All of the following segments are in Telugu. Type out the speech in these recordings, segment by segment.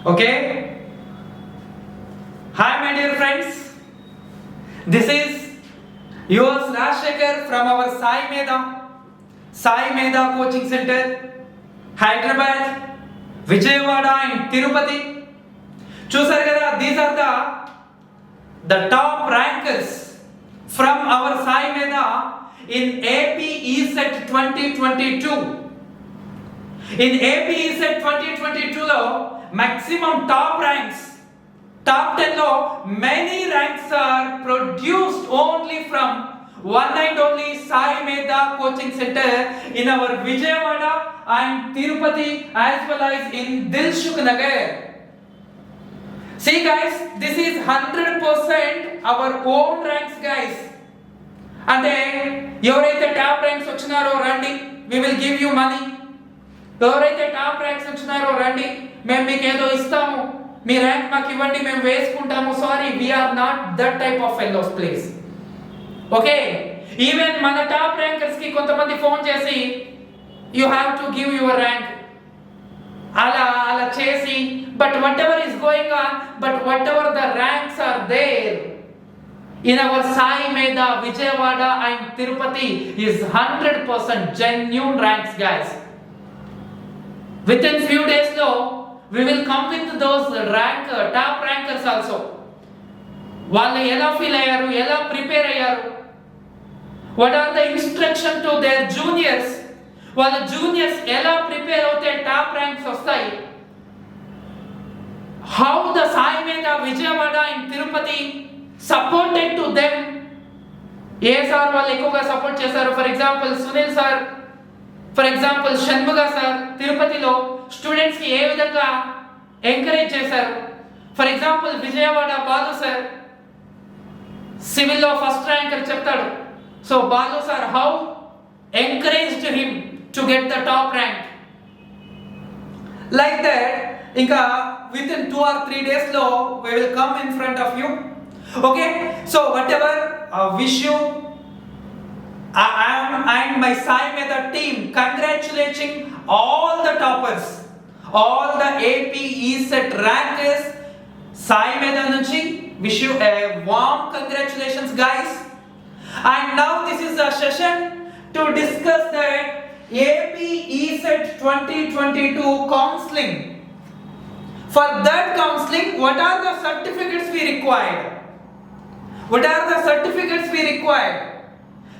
Okay. Hi my dear friends. This is yours Rajshekhar from our Sai Meda Coaching Center, Hyderabad, Vijayawada and Tirupati. Chusar kada, these are the top rankers from our Sai Meda in AP ESET 2022. In AP ESET 2022 lo maximum top ranks, top 10 lo many ranks are produced only from one and only Sai Meda Coaching Center in our Vijayawada and Tirupati as well as in Dilshuk Nagar. See guys, this is 100% our own ranks guys. అంటే ఎవరైతే టాప్ ర్యాంక్స్ వచ్చినారో రండి, we will give you money. ఎవరైతే టాప్ ర్యాంక్స్ వచ్చినారో రండి, మేము మీకు ఏదో ఇస్తాము, మీ ర్యాంక్ మాకు ఇవ్వండి, మేము వేసుకుంటాము. Sorry, we are not that type of fellows please. Okay, even మన టాప్ ర్యాంకర్స్ కి కొంతమంది ఫోన్ చేసి you have to give your rank అలా చేసి, but whatever is going on, but whatever the ranks are there in our Sai Meda, Vijayawada and Tirupati is 100% genuine ranks guys. Within few days lo we will come with those top rankers also. వాళ్ళు ఎలా ఫీల్ అయ్యారు, ఎలా ప్రిపేర్ అయ్యారు, what are the instruction to their juniors, వాళ్ళ జూనియర్స్ ఎలా ప్రిపేర్ అవుతే టాప్ ర్యాంక్స్ వస్తాయి, how the Sai Meda, Vijayawada and Tirupati supported to them. ఏ సార్ వాళ్ళు ఎక్కువగా సపోర్ట్ చేశారు? For example Sunil sir, for example Shanmuga sir తిరుపతిలో స్టూడెంట్స్ కి ఏ విధంగా ఎంకరేజ్ చేశారు. For example Vijayawada Balu sir సివిల్లో ఫస్ట్ ర్యాంకర్ చెప్తాడు. So Balu sir how encouraged him to get the top rank. Like that ఇంకా విత్ ఇన్ 2 or 3 days లో we will come in front of you. Okay, so whatever wish you and my Sai Meda team congratulating all the toppers, all the AP ESET rankers. Sai Meda nunchi wish you a warm congratulations guys. And now this is a session to discuss the AP ESET 2022 counseling. For that counseling, what are the certificates we required? What are the certificates we required?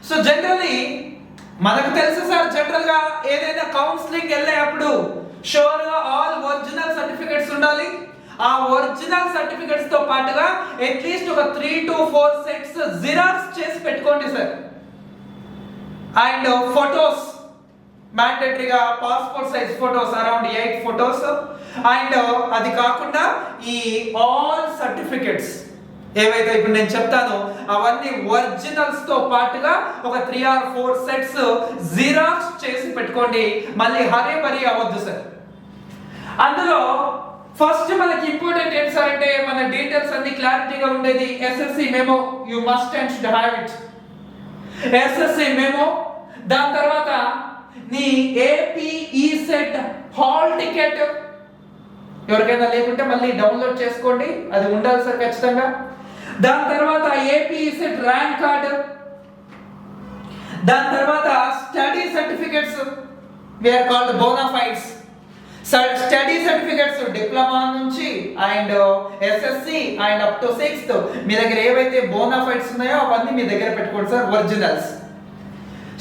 So generally మనకు తెలుసు సార్, జనరల్ గా ఏదైనా కౌన్సిలింగ్ వెళ్ళేటప్పుడు షూర్ గా ఆల్ ఒరిజినల్ సర్టిఫికెట్స్ ఉండాలి. ఆ ఒరిజినల్ సర్టిఫికెట్స్ తో పాటుగా అట్లీస్ట్ ఒక 3 to 4 సెట్స్ జిరాక్స్ చేసి పెట్టుకోండి సార్. అండ్ ఫోటోస్ మ్యాండేటరీగా passport size photos around 8 photos. And అది కాకుండా ఈ ఆల్ సర్టిఫికెట్స్ ఏవైతే ఇప్పుడు నేను చెప్తానో అవన్నీ ఒరిజినల్స్ తో పాటుగా ఒక 3 or 4 సెట్స్ జిరాక్స్ చేసి పెట్టుకోండి. మళ్ళీ హరే బరీ అవ్వద్దు సార్. అందులో ఫస్ట్ మనకి ఇంపార్టెంట్ ఏంటి సార్ అంటే మన డీటెయిల్స్ అన్ని క్లారిటీగా ఉండేది. SSC memo you must and should have it. SSC memo, దాని తర్వాత నీ ఏపీ ఈసెట్ హాల్ టికెట్ ఎవరికైనా లేకుంటే మళ్ళీ డౌన్లోడ్ చేసుకోండి, అది ఉండాలి సార్ ఖచ్చితంగా. దాని తర్వాత ఏపీ ఈసెట్ ర్యాంక్ కార్డ్, దాని తర్వాత study certificates we are called bonafides. Study certificates diploma నుంచి and SSC and up to 6th మీ దగ్గర ఏవైతే బోనాఫైడ్స్ ఉన్నాయో అవన్నీ మీ దగ్గర పెట్టుకోండి సార్, ఒరిజినల్స్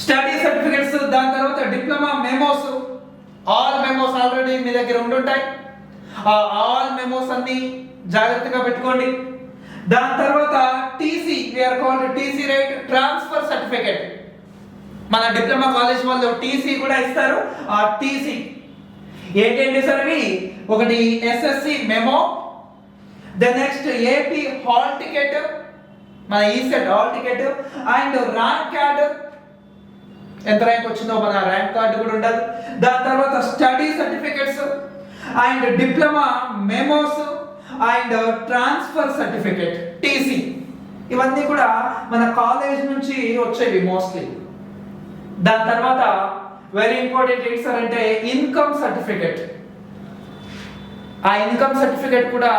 స్టడీ సర్టిఫికెట్స్. దాని తర్వాత diploma memos, all memos already మీ దగ్గర ఉండుంటాయి. ఆ ఆల్ మెమోస్ అన్ని జాగ్రత్తగా పెట్టుకోండి. దాని తర్వాత TC, we are called TC right, transfer certificate. మన డిప్లొమా కాలేజ్ వాళ్ళు టీసీ కూడా ఇస్తారు. ఆ టీసీ ఏంటంటే సార్ అవి ఒకటి SSC memo, the next AP hall ticket, మన ECET hall ticket and rank card, ఎంత ర్యాంక్ వచ్చిందో మన ర్యాంక్ కార్డు కూడా ఉండాలి. దాని తర్వాత study certificates and diploma memos and transfer certificate TC, ఇవన్నీ కూడా మన కాలేజ్ నుంచి వచ్చేవి మోస్ట్లీ. దాని తర్వాత వెరీ ఇంపార్టెంట్ ఏంటి సార్ అంటే ఇన్కమ్ సర్టిఫికెట్. ఆ ఇన్కమ్ సర్టిఫికేట్ కూడా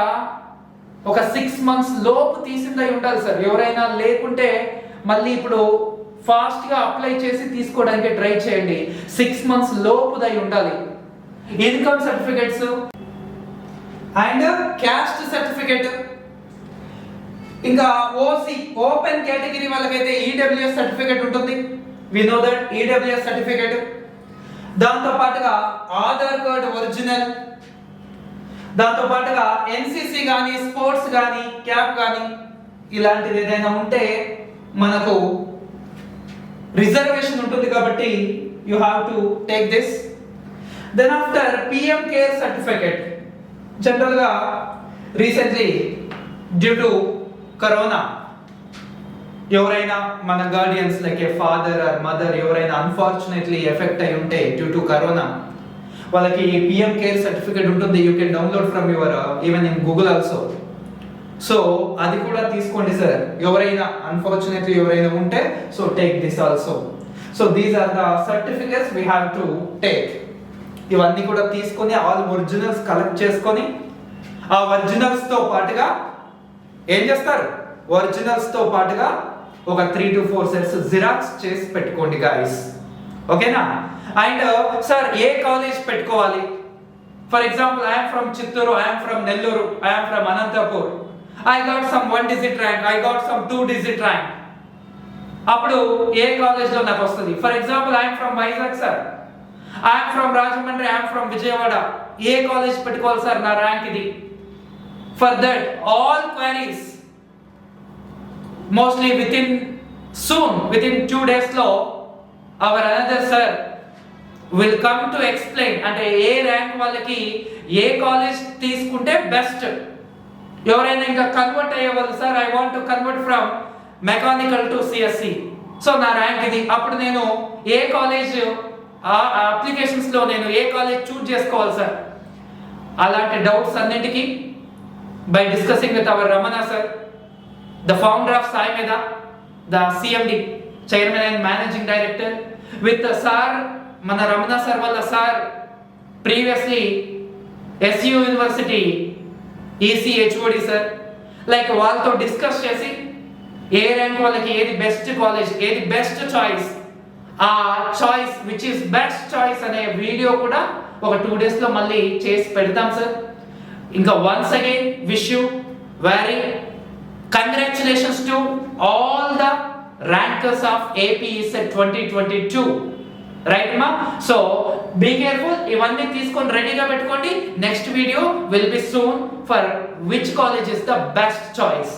ఒక 6 months లోపు తీసిందై ఉండాలి సార్. ఎవరైనా లేకుంటే మళ్ళీ ఇప్పుడు ఫాస్ట్గా అప్లై చేసి తీసుకోవడానికి ట్రై చేయండి. 6 months లోపుదై ఉండాలి income certificates. And caste certificate, ఇంకా ఓసీ ఓపెన్ కేటగిరీ వాళ్ళకైతే ఈడబ్ల్యూఎస్ సర్టిఫికేట్ ఉంటుంది. We know that EWS certificate. దాంతో పాటుగా ఆధార్ కార్డ్ ఒరిజినల్, దాంతో పాటుగా ఎన్సిసి కానీ స్పోర్ట్స్ కానీ క్యాప్ కానీ ఇలాంటిది ఏదైనా ఉంటే మనకు రిజర్వేషన్ ఉంటుంది కాబట్టి you have to take this. Then after PM care certificate. జనరల్గా రీసెంట్లీ డ్యూ టు కరోనా ఎవరైనా మన guardians like a father or mother ఎవరైనా అన్ఫార్చునేట్లీ ఎఫెక్ట్ అయి ఉంటే డ్యూ టు కరోనా, వాళ్ళకి పిఎం కేర్ సర్టిఫికేట్ ఉంటుంది. You can download from your even in Google also. So అది కూడా తీసుకోండి సార్. ఎవరైనా అన్ఫార్చునేట్లీ ఎవరైనా ఉంటే so take this also. So these are the certificates we have to take. ఇవన్నీ కూడా తీసుకొని ఆల్ ఒరిజినల్స్ కలెక్ట్ చేసుకొని ఆ ఒరిజినల్స్ తో పాటుగా ఏం చేస్తారు, ఒరిజినల్స్ తో పాటుగా ఒక 3 to 4 sets జిరాక్స్ చేసి పెట్టుకోండి గాయస్. ఓకేనా? అండ్ సార్ ఏ కాలేజ్ పెట్టుకోవాలి? For example I'm from Chittoor, I'm from Nellore, I'm from Anantapur. I got some 1 digit rank, I got some 2 digit rank. అప్పుడు ఏ కాలేజ్ లో నాకు వస్తుంది? For example I'm from Vizag sir, I'm from Rajahmundry, I'm from Vijayawada. A college పెట్టుకోవాలి సార్ నా ర్యాంక్ ఇది? For that all queries mostly within 2 days లో our another sir will come to explain అంటే ఏ ర్యాంక్ వాళ్ళకి ఏ కాలేజ్ తీసుకుంటే బెస్ట్. ఎవరైనా ఇంకా కన్వర్ట్ అయ్యే వాళ్ళు sir I want to convert from mechanical to CSC, so నా ర్యాంక్ ఇది. అప్పుడు నేను ఏ కాలేజ్ అప్లికేషన్స్ లో నేను ఏ కాలేజ్ చూస్ చేసుకోవాలి సార్? అలాంటి డౌట్స్ అన్నిటికీ by discussing with our Ramana sir, the founder of Sai Medha, the CMD, chairman and managing director, with the sir mana Ramana sir walla sir previously SU University EC HOD sir, like వాళ్ళతో డిస్కస్ చేసి ఏ ర్యాంక్ వాళ్ళకి ఏది బెస్ట్ కాలేజ్, ఏది బెస్ట్ చాయిస్, ఆ choice which is best choice అనే వీడియో కూడా ఒక 2 days లో మళ్ళీ చేసి పెడతాం సార్. ఇంకా once again wish you very congratulations to all the rankers of AP ESET 2022, right ma? So be careful, ivanni teeskoni ready ga pettukondi. Next video will be soon for which college is the best choice.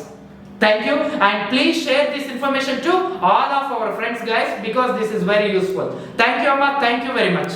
Thank you, and please share this information to all of our friends guys because this is very useful. Thank you amma, thank you very much.